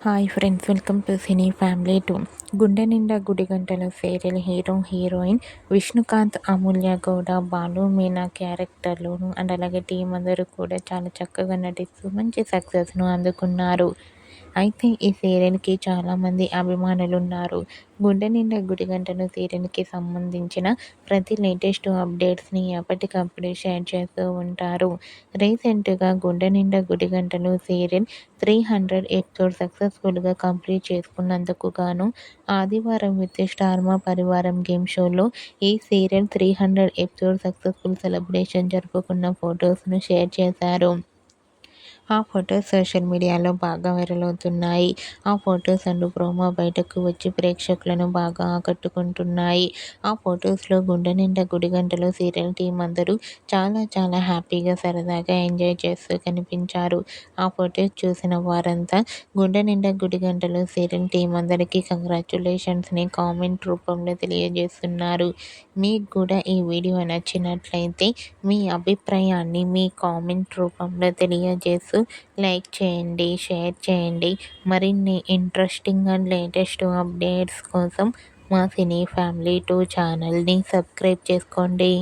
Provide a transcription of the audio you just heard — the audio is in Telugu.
Hi friends, welcome to cine family 2. గుండె నిండా గుడిగంటల serial hero heroine Vishnukanth, Amulya Gowda, Balu Meena క్యారెక్టర్లోను అండ్ అలాగే టీం అందరూ కూడా చాలా చక్కగా నటిస్తూ మంచి సక్సెస్ను అందుకున్నారు. అయితే ఈ సీరియల్‌కి చాలామంది అభిమానులున్నారు. గుండె నిండా గుడిగంటలు సీరియల్‌కి సంబంధించిన ప్రతి లేటెస్ట్ అప్డేట్స్‌ని ఎప్పటికప్పుడు షేర్ చేస్తూ ఉంటారు. రీసెంట్‌గా గుండె నిండా గుడిగంటలు సీరియల్ 300 ఎపిసోడ్ సక్సెస్‌ఫుల్‌గా కంప్లీట్ చేసుకున్నందుకు గాను ఆదివారం విత్ స్టార్ మా పరివారం గేమ్ షోలో ఈ సీరియల్ 300 ఎపిసోడ్ సక్సెస్‌ఫుల్ సెలబ్రేషన్ జరుపుకున్న ఫోటోస్‌ను షేర్ చేశారు. ఆ ఫొటోస్ సోషల్ మీడియాలో బాగా వైరల్ అవుతున్నాయి. ఆ ఫొటోస్ అండ్ ప్రోమో బయటకు వచ్చి ప్రేక్షకులను బాగా ఆకట్టుకుంటున్నాయి. ఆ ఫొటోస్‌లో గుండె నిండా గుడిగంటలు సీరియల్ టీమ్ అందరూ చాలా హ్యాపీగా సరదాగా ఎంజాయ్ చేస్తూ కనిపించారు. ఆ ఫొటోస్ చూసిన వారంతా గుండె నిండా గుడిగంటలు సీరియల్ టీమ్ అందరికీ కంగ్రాచ్యులేషన్స్‌ని కామెంట్ రూపంలో తెలియజేస్తున్నారు. మీకు కూడా ఈ వీడియో నచ్చినట్లయితే మీ అభిప్రాయాన్ని మీ కామెంట్ రూపంలో తెలియజేస్తూ లైక్ చేయండి, షేర్ చేయండి. మరిన్ని ఇంట్రెస్టింగ్ అండ్ లేటెస్ట్ అప్డేట్స్ కోసం మా సినీ ఫ్యామిలీ 2 ఛానల్‌ని సబ్స్క్రైబ్ చేసుకోండి.